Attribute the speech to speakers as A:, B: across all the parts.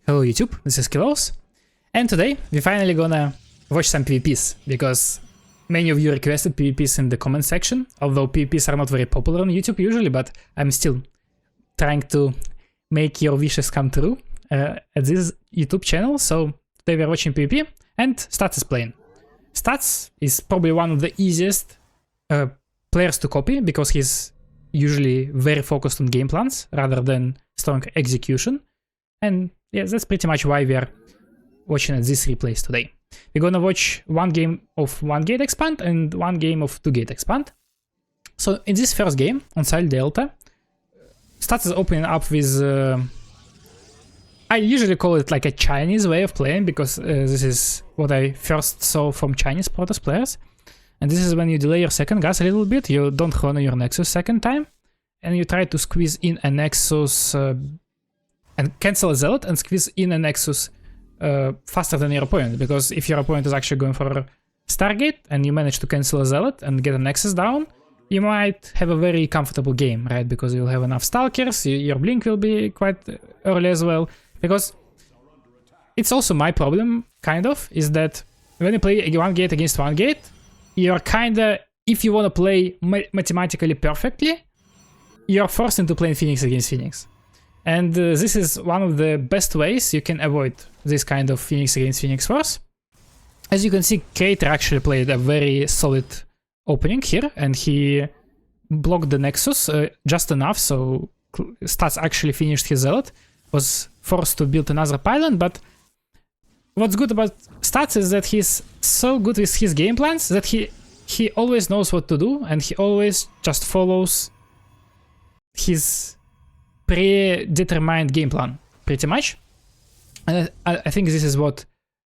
A: Hello YouTube, this is SKillous, and today we're finally gonna watch some PvPs, because many of you requested PvPs in the comment section, although PvPs are not very popular on YouTube usually, but I'm still trying to make your wishes come true at this YouTube channel. So today we're watching PvP, and Stats is playing. Stats is probably one of the easiest players to copy, because he's usually very focused on game plans rather than strong execution. And yeah, that's pretty much why we are watching these replays today. We're gonna watch one game of 1 gate expand and one game of 2 gate expand. So in this first game, on Side Delta, Stats is opening up with... I usually call it like a Chinese way of playing, because this is what I first saw from Chinese Protoss players. And this is when you delay your second gas a little bit, you don't chrono your Nexus second time, and you try to squeeze in a Nexus and cancel a Zealot and squeeze in a Nexus faster than your opponent, because if your opponent is actually going for a Stargate and you manage to cancel a Zealot and get a Nexus down, you might have a very comfortable game, right? Because you'll have enough Stalkers, your Blink will be quite early as well, because it's also my problem, kind of, is that when you play 1 gate against 1 gate, you're kinda, if you want to play mathematically perfectly, you're forced into playing Phoenix against Phoenix. And this is one of the best ways you can avoid this kind of Phoenix against Phoenix force. As you can see, Creator actually played a very solid opening here, and he blocked the Nexus just enough, so Stats actually finished his Zealot, was forced to build another pylon. But what's good about Stats is that he's so good with his game plans that he always knows what to do, and he always just follows his predetermined game plan, pretty much. And I think this is what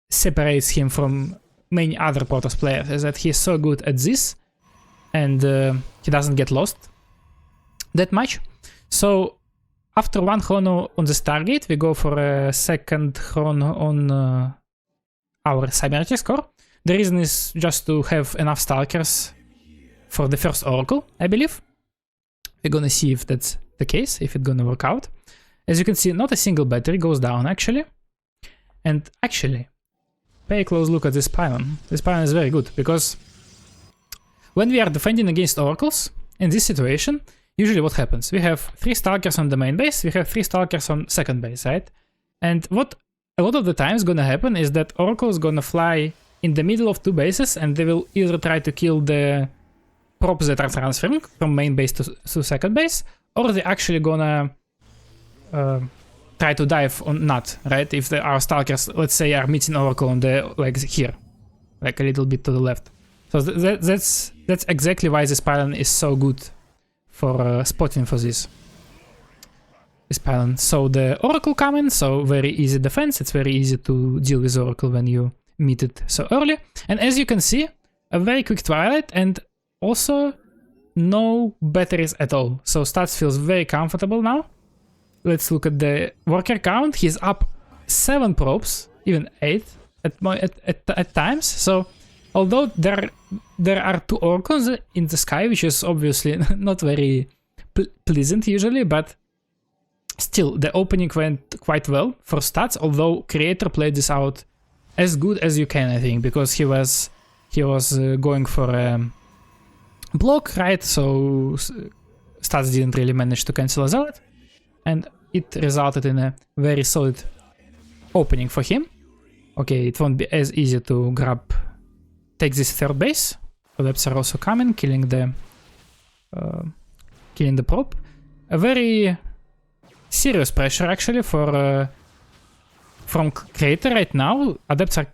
A: separates him from many other Protoss players, is that he's so good at this, and he doesn't get lost that much. So after one chrono on the Stargate, we go for a second chrono on our Cybernetic core. The reason is just to have enough Stalkers for the first Oracle, I believe. We're gonna see if that's the case, if it's gonna work out. As you can see, not a single battery goes down actually. And actually, pay a close look at this pylon. This pylon is very good, because when we are defending against Oracles, in this situation, usually what happens? We have 3 Stalkers on the main base, we have 3 Stalkers on second base, right? And what a lot of the time is gonna happen is that Oracle is gonna fly in the middle of 2 bases, and they will either try to kill the props that are transferring from main base to second base, or they're actually gonna try to dive on NUT, right? If our Stalkers, let's say, are meeting Oracle on the, like here, like a little bit to the left. So that's exactly why this pylon is so good for spotting for this pylon. So the Oracle coming, so very easy defense. It's very easy to deal with Oracle when you meet it so early. And as you can see, a very quick Twilight, and also no batteries at all. So Stats feels very comfortable now. Let's look at the worker count. He's up 7 probes, even 8 at times. So although there are 2 Oracles in the sky, which is obviously not very pleasant usually, but still the opening went quite well for Stats, although Creator played this out as good as you can, I think, because he was going for a block, right? So Stats didn't really manage to cancel a Zealot, and it resulted in a very solid opening for him. Okay, it won't be as easy to take this third base. Collapse are also coming, killing the probe. A very serious pressure actually from Creator right now. Adepts are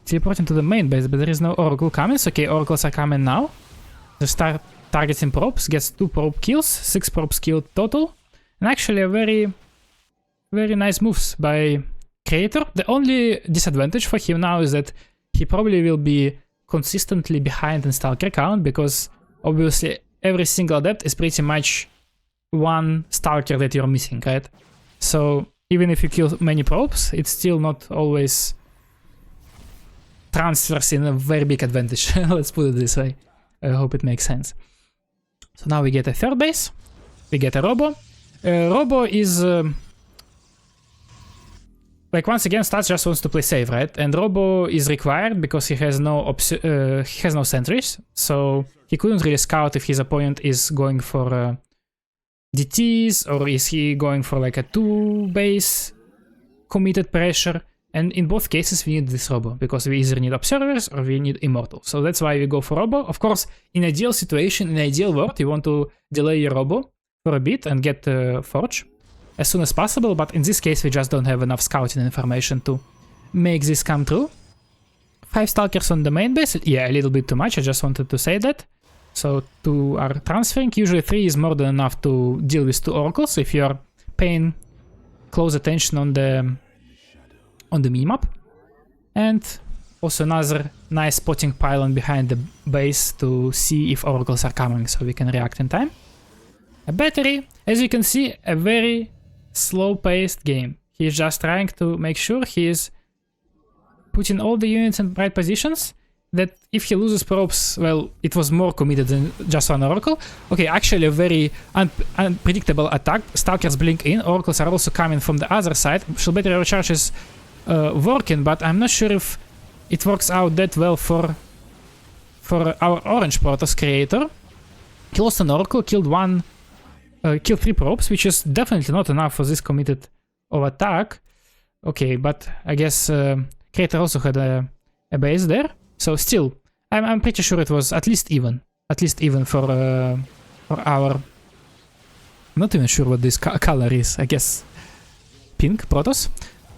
A: teleporting to the main base, but there is no Oracle coming. So okay, Oracles are coming now. They start targeting probes, gets 2 probe kills, 6 probes killed total. And actually a very, very nice moves by Creator. The only disadvantage for him now is that he probably will be consistently behind in Stalker count, because obviously every single Adept is pretty much 1 Stalker that you're missing, right? So even if you kill many probes, it's still not always transfers in a very big advantage. Let's put it this way. I hope it makes sense. So now we get a third base, we get a Robo. Robo is like once again, Stats just wants to play safe, right? And Robo is required because he has no sentries, so he couldn't really scout if his opponent is going for DTs or is he going for like a 2-base committed pressure. And in both cases we need this Robo, because we either need Observers or we need Immortal. So that's why we go for Robo. Of course, in ideal situation, in ideal world, you want to delay your Robo for a bit and get Forge as soon as possible, but in this case we just don't have enough scouting information to make this come true. 5 Stalkers on the main base, yeah, a little bit too much, I just wanted to say that. So 2 are transferring, usually 3 is more than enough to deal with 2 Oracles if you're paying close attention on the minimap. And also another nice spotting pylon behind the base to see if Oracles are coming so we can react in time. A battery, as you can see, a very slow-paced game. He's just trying to make sure he is putting all the units in right positions, that if he loses probes, well, it was more committed than just one Oracle. Okay, actually a very unpredictable attack. Stalkers blink in, Oracles are also coming from the other side. Shield battery recharge is working, but I'm not sure if it works out that well for our orange Protoss creator. He lost an Oracle, killed 3 probes, which is definitely not enough for this committed of attack. Okay, but I guess creator also had a base there. So still, I'm pretty sure it was at least even for our. I'm not even sure what this color is. I guess pink Protoss.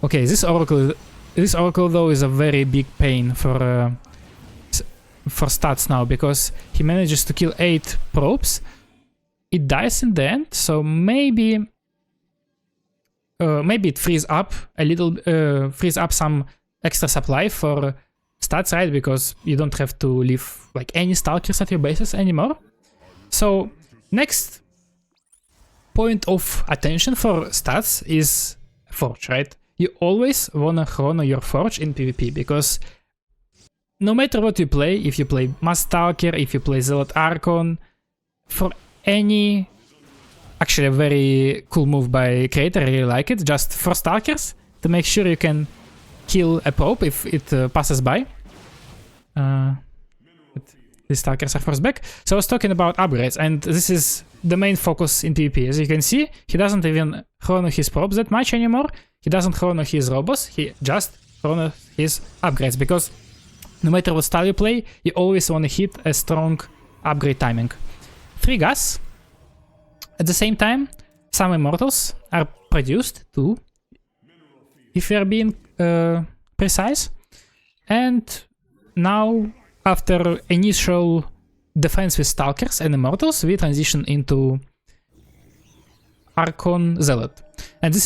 A: Okay, this Oracle though is a very big pain for Stats now, because he manages to kill 8 probes. It dies in the end, so maybe it frees up a little, frees up some extra supply for Stats, right? Because you don't have to leave like any Stalkers at your bases anymore. So next point of attention for Stats is Forge, right? You always wanna chrono your Forge in PvP, because no matter what you play, if you play Mass Stalker, if you play Zealot Archon, for any, actually a very cool move by creator, I really like it, just for Stalkers, to make sure you can kill a probe if it passes by. These Stalkers are forced back. So I was talking about upgrades, and this is the main focus in PvP. As you can see, he doesn't even chrono his probes that much anymore, he doesn't chrono his robos, he just chrono his upgrades, because no matter what style you play, you always want to hit a strong upgrade timing. 3 gas. At the same time, some Immortals are produced too, if we are being precise. And now, after initial defense with Stalkers and Immortals, we transition into Archon Zealot. And this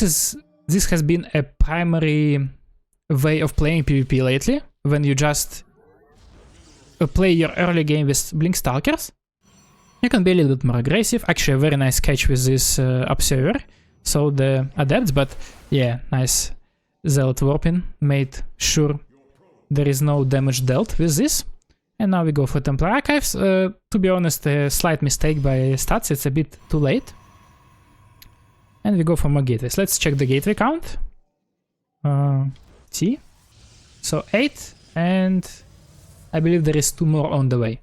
A: has been a primary way of playing PvP lately, when you just play your early game with Blink Stalkers. You can be a little bit more aggressive. Actually, a very nice catch with this Observer, so the Adepts, but yeah, nice Zealot warping, made sure there is no damage dealt with this. And now we go for Templar Archives. To be honest, a slight mistake by Stats, it's a bit too late. And we go for more gateways. Let's check the gateway count. T. So 8, and I believe there is 2 more on the way.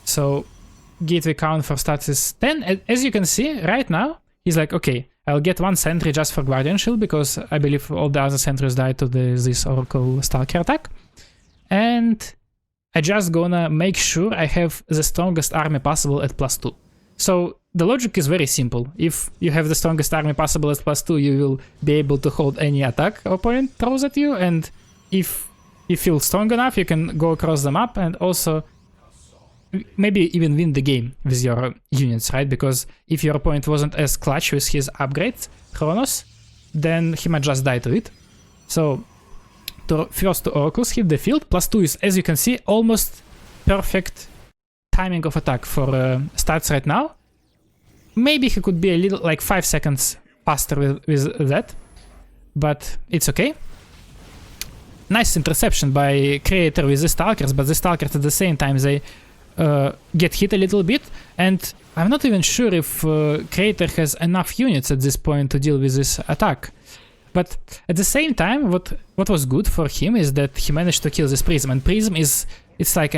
A: So gateway count for Stats is 10. As you can see, right now, he's like, okay, I'll get 1 sentry just for Guardian Shield, because I believe all the other sentries died to this Oracle Stalker attack. And I just gonna make sure I have the strongest army possible at +2. So the logic is very simple. If you have the strongest army possible at +2, you will be able to hold any attack opponent throws at you, and if you feel strong enough, you can go across the map and also maybe even win the game with your units, right? Because if your opponent wasn't as clutch with his upgrades, Chronos, then he might just die to it. So first 2 Oracles hit the field, +2 is, as you can see, almost perfect timing of attack for Stats right now. Maybe he could be a little, like 5 seconds faster with that, but it's okay. Nice interception by creator with the Stalkers, but the Stalkers at the same time, they get hit a little bit, and I'm not even sure if creator has enough units at this point to deal with this attack. But at the same time, what was good for him is that he managed to kill this Prism, and Prism it's like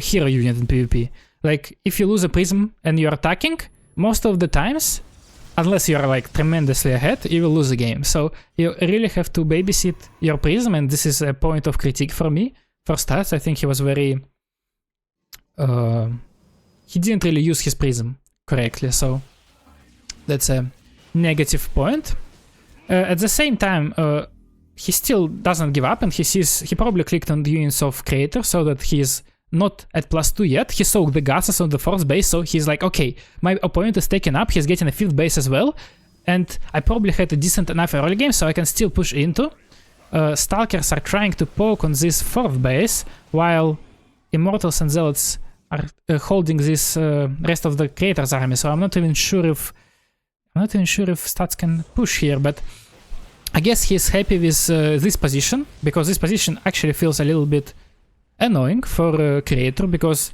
A: a hero unit in PvP. Like, if you lose a Prism and you're attacking, most of the times, unless you're like tremendously ahead, you will lose the game. So you really have to babysit your Prism, and this is a point of critique for me. For stats, I think he was very... he didn't really use his Prism correctly, so that's a negative point. At the same time, he still doesn't give up, and he probably clicked on the units of Creator so that he's not at +2 yet. He saw the gases on the 4th base, so he's like, okay, my opponent is taken up, he's getting a 5th base as well, and I probably had a decent enough early game, so I can still push into. Stalkers are trying to poke on this 4th base, while Immortals and Zealots are holding this rest of the Creator's army, so I'm not even sure if Stats can push here, but I guess he's happy with this position, because this position actually feels a little bit annoying for Creator, because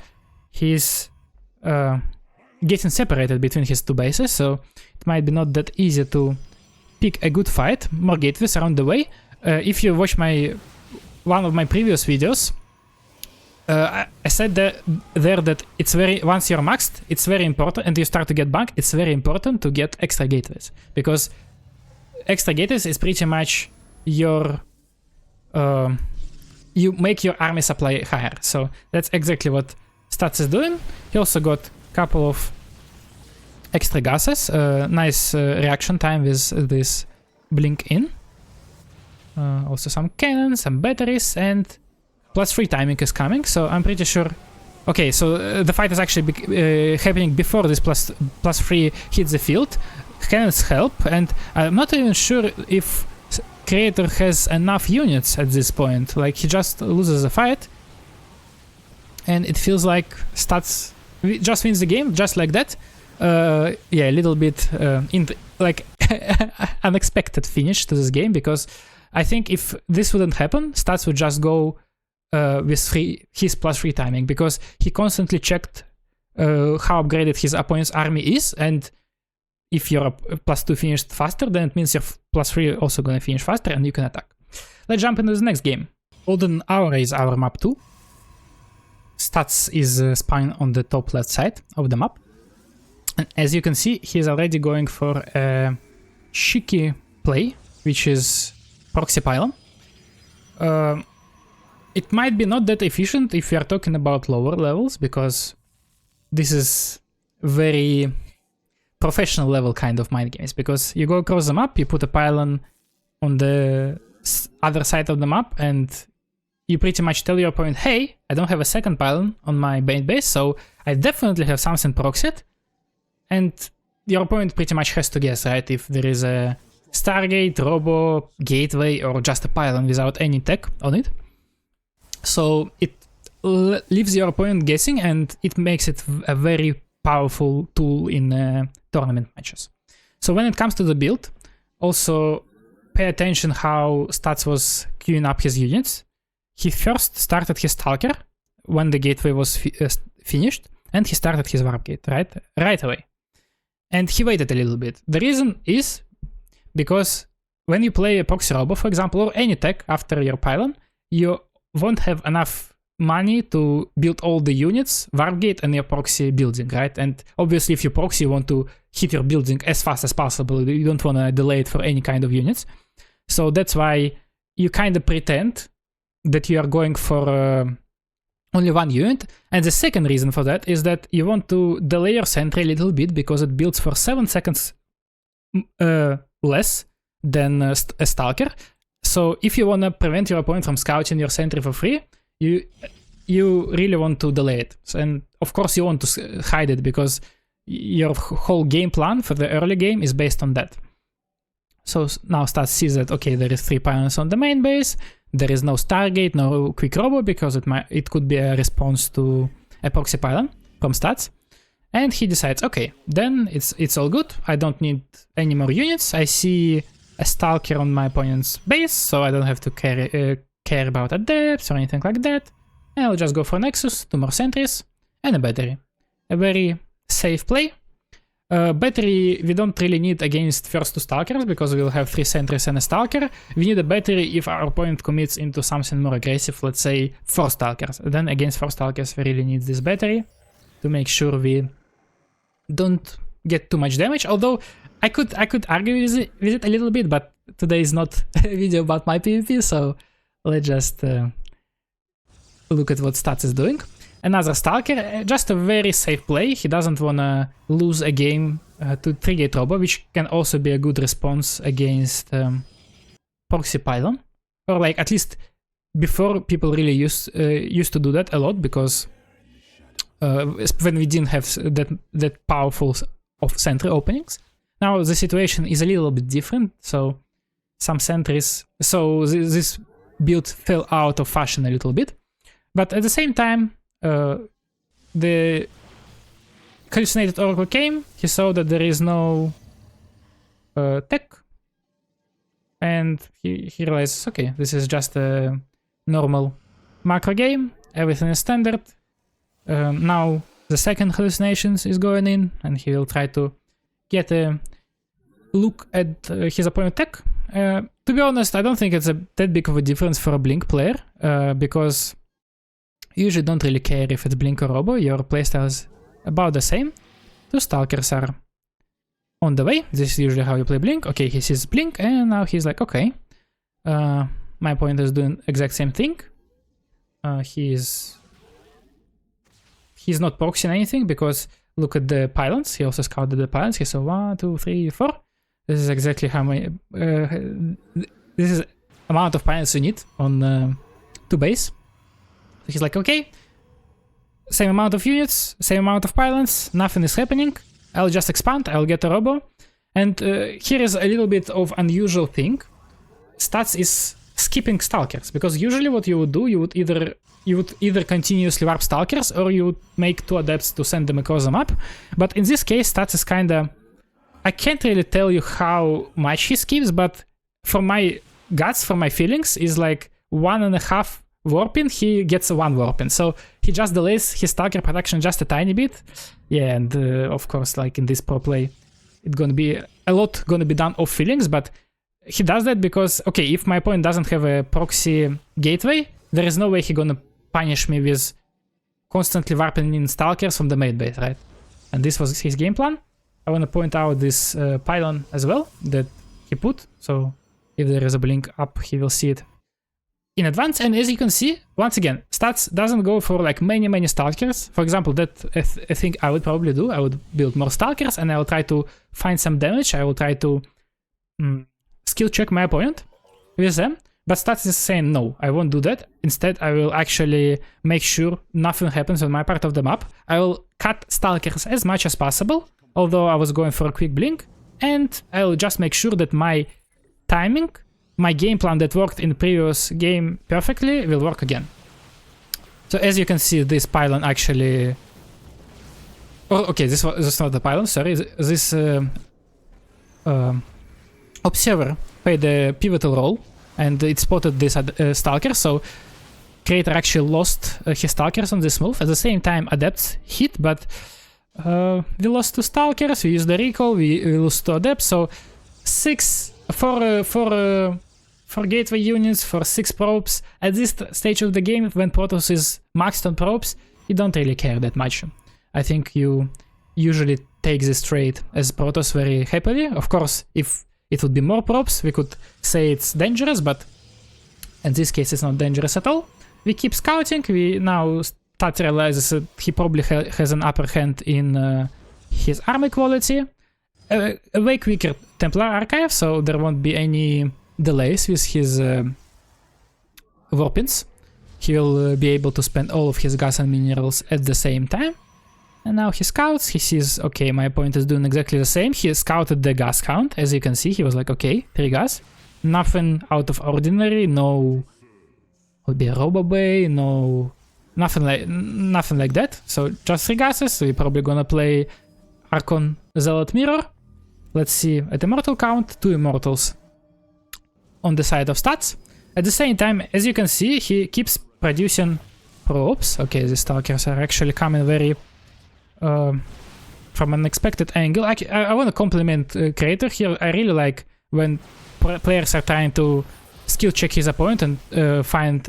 A: he's getting separated between his two bases, so it might be not that easy to pick a good fight. More gateways around the way. If you watch one of my previous videos, I said that it's once you're maxed, it's very important, and you start to get banked, it's very important to get extra gateways, because extra gateways is pretty much your you make your army supply higher. So that's exactly what Stats is doing. He also got a couple of extra gases, nice reaction time with this blink in, also some cannons, some batteries, and +3 timing is coming, so I'm pretty sure... Okay, so the fight is actually happening before this +3 hits the field. Cannons help, and I'm not even sure if Creator has enough units at this point. Like, he just loses the fight, and it feels like Stats just wins the game, just like that. Yeah, a little bit like unexpected finish to this game, because I think if this wouldn't happen, Stats would just go with his +3 timing, because he constantly checked how upgraded his opponent's army is, and if your +2 finished faster, then it means your +3 also gonna finish faster and you can attack. Let's jump into the next game. Golden Hour is our map 2. Stats is spine on the top left side of the map. And as you can see, he's already going for a cheeky play, which is Proxy Pylon. It might be not that efficient if we are talking about lower levels, because this is very professional level kind of mind games, because you go across the map, you put a pylon on the other side of the map, and you pretty much tell your opponent, hey, I don't have a second pylon on my main base, so I definitely have something proxied, and your opponent pretty much has to guess, right, if there is a Stargate, Robo, Gateway, or just a pylon without any tech on it. So it leaves your opponent guessing, and it makes it a very powerful tool in tournament matches. So when it comes to the build, also pay attention how Stats was queuing up his units. He first started his Stalker when the gateway was finished, and he started his Warp Gate right away. And he waited a little bit. The reason is because when you play a Proxy Robo, for example, or any tech after your pylon, you won't have enough money to build all the units, Warp Gate, and your proxy building, right? And obviously, if you proxy, you want to hit your building as fast as possible. You don't want to delay it for any kind of units. So that's why you kind of pretend that you are going for only one unit. And the second reason for that is that you want to delay your sentry a little bit, because it builds for 7 seconds less than a Stalker. So if you want to prevent your opponent from scouting your sentry for free, you really want to delay it. And of course you want to hide it, because your whole game plan for the early game is based on that. So now Stats sees that, okay, there is 3 pylons on the main base, there is no Stargate, no Quick Robo, because it could be a response to a proxy pylon from Stats. And he decides, okay, then it's all good, I don't need any more units, I see a Stalker on my opponent's base, so I don't have to care about adepts or anything like that. And I'll just go for Nexus, 2 more sentries, and a battery. A very safe play. Battery we don't really need against first 2 stalkers because we'll have 3 sentries and a stalker. We need a battery if our opponent commits into something more aggressive, let's say 4 stalkers. Then against 4 stalkers we really need this battery to make sure we don't get too much damage. Although I could argue with it a little bit, but today is not a video about my PvP, so let's just look at what Stats is doing. Another Stalker, just a very safe play. He doesn't wanna lose a game to 3-gate Robo, which can also be a good response against Proxy Pylon. Or like at least before people really used to do that a lot, because when we didn't have that powerful of sentry openings. Now the situation is a little bit different, so some sentries, so this build fell out of fashion a little bit. But at the same time, the hallucinated Oracle came, he saw that there is no tech, and he realizes, okay, this is just a normal macro game, everything is standard. Now the second hallucinations is going in, and he will try to get a look at his opponent tech. To be honest, I don't think it's that big of a difference for a Blink player, because you usually don't really care if it's Blink or Robo, your playstyle is about the same. 2 Stalkers are on the way, this is usually how you play Blink. Okay, he sees Blink, and now he's like, okay, my opponent is doing exact same thing. He's not proxying anything, because look at the pylons, he also scouted the pylons, he saw 1, 2, 3, 4. This is exactly how many, this is amount of pylons you need on 2 base. So he's like, okay, same amount of units, same amount of pylons, nothing is happening, I'll just expand, I'll get a Robo. And here is a little bit of unusual thing. Stats is skipping Stalkers, because usually what you would do, you would either continuously warp Stalkers, or you would make 2 Adepts to send them across the map. But in this case, Stats is kinda, I can't really tell you how much he skips, but for my guts, for my feelings, is like 1.5 warping, he gets 1 warping. So he just delays his Stalker production just a tiny bit. Yeah, and of course, like in this pro play, it's gonna be a lot gonna be done off feelings, but he does that because, okay, if my opponent doesn't have a proxy gateway, there is no way he's gonna punish me with constantly warping in Stalkers from the main base, right? And this was his game plan. I want to point out this pylon as well that he put, so if there is a Blink up, he will see it in advance. And as you can see, once again, Stats doesn't go for like many Stalkers. For example, that I think I would probably do. I would build more Stalkers, and I will try to find some damage. I will try to skill check my opponent with them. But Stats is saying, no, I won't do that. Instead, I will actually make sure nothing happens on my part of the map. I will cut Stalkers as much as possible, although I was going for a quick Blink. And I will just make sure that my timing, my game plan that worked in the previous game perfectly, will work again. So as you can see, this pylon actually... Oh, okay, this was not the pylon, sorry. This observer played a pivotal role, and it spotted this Stalker, so Creator actually lost his Stalkers on this move. At the same time, Adepts hit, but we lost 2 Stalkers, we used the recall, we lost 2 Adepts, so 4 gateway units for 6 probes. At this stage of the game, when Protoss is maxed on probes, you don't really care that much. I think you usually take this trade as Protoss very happily. Of course, if it would be more probes, we could say it's dangerous, but in this case it's not dangerous at all. We keep scouting, we now Stats realizes that he probably has an upper hand in his army quality. A way quicker Templar archive, so there won't be any delays with his warpins. He will be able to spend all of his gas and minerals at the same time. And now he scouts, he sees, okay, my opponent is doing exactly the same. He scouted the gas count, as you can see, he was like, okay, 3 gas. Nothing out of ordinary, no, would be a Robo Bay, no, nothing like that. So just 3 gases, so we're probably gonna play Archon Zealot Mirror. Let's see, at Immortal count, 2 Immortals on the side of Stats. At the same time, as you can see, he keeps producing probes. Okay, the Stalkers are actually coming very from an unexpected angle. I want to compliment Creator here. I really like when players are trying to skill check his opponent and find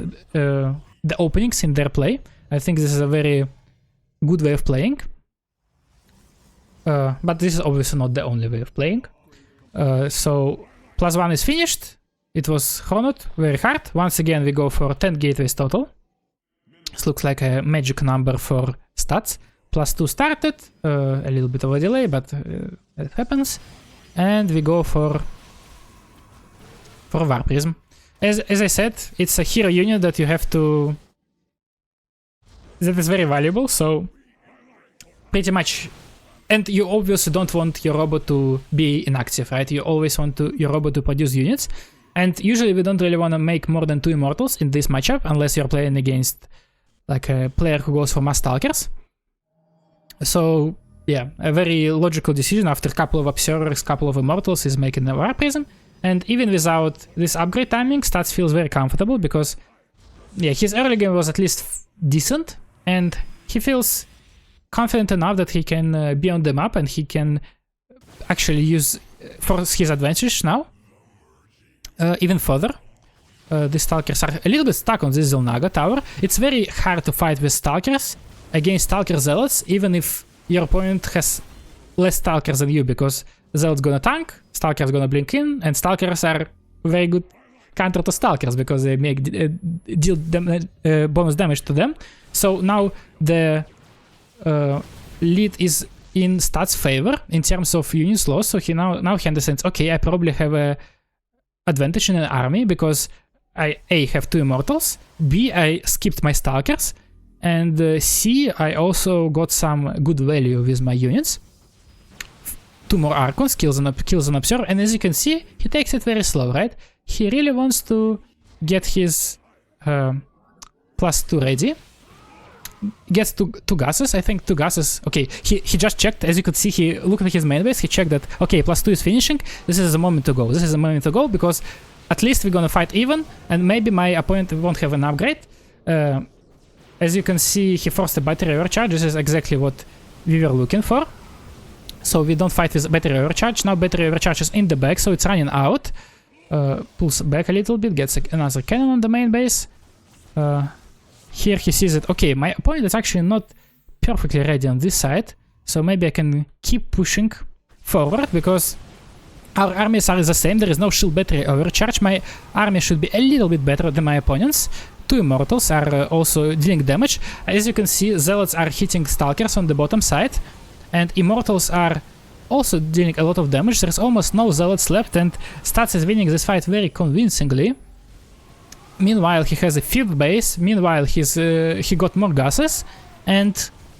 A: the openings in their play. I think this is a very good way of playing. But this is obviously not the only way of playing. So +1 is finished. It was chronoed very hard. Once again, we go for 10 gateways total. This looks like a magic number for stats. +2 started, a little bit of a delay, but it happens. And we go for War Prism. As I said, it's a hero unit that you have to... that is very valuable, so pretty much... And you obviously don't want your robot to be inactive, right? You always want your robot to produce units. And usually we don't really want to make more than 2 Immortals in this matchup, unless you're playing against like a player who goes for mass Stalkers. So yeah, a very logical decision after a couple of Observers, couple of Immortals is making a War Prism. And even without this upgrade timing, Stats feels very comfortable because yeah, his early game was at least decent, and he feels confident enough that he can be on the map and he can actually force his advantage now even further. The Stalkers are a little bit stuck on this Zelnaga tower. It's very hard to fight with Stalkers against Stalker Zealots, even if your opponent has less Stalkers than you, because Zealot's gonna tank, Stalkers gonna blink in, and Stalkers are very good counter to Stalkers because they make deal bonus damage to them. So now the lead is in Stats' favor in terms of units lost. So he now he understands, okay, I probably have a advantage in an army because I A, have 2 Immortals, B, I skipped my Stalkers, and C, I also got some good value with my units. 2 more Archons, kills an Observer, and as you can see, he takes it very slow, right? He really wants to get his +2 ready. Gets 2 gases, I think 2 gases. Okay, he just checked, as you could see, he looked at his main base, he checked that, okay, +2 is finishing, this is the moment to go. This is the moment to go because at least we're gonna fight even, and maybe my opponent won't have an upgrade. As you can see, he forced a battery overcharge. This is exactly what we were looking for. So we don't fight with battery overcharge. Now battery overcharge is in the back, so it's running out. Pulls back a little bit, gets another cannon on the main base. Here he sees that, okay, my opponent is actually not perfectly ready on this side, so maybe I can keep pushing forward because our armies are the same. There is no shield battery overcharge. My army should be a little bit better than my opponent's. 2 Immortals are also dealing damage. As you can see, Zealots are hitting Stalkers on the bottom side, and Immortals are also dealing a lot of damage. There's almost no Zealots left, and Stats is winning this fight very convincingly. Meanwhile, he has a 5th base. Meanwhile, he got more gases, and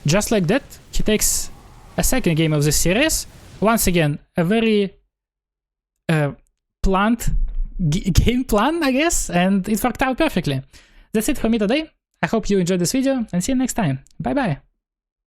A: just like that, he takes a 2nd game of this series. Once again, a very planned game plan, I guess, and it worked out perfectly. That's it for me today. I hope you enjoyed this video, and see you next time. Bye bye!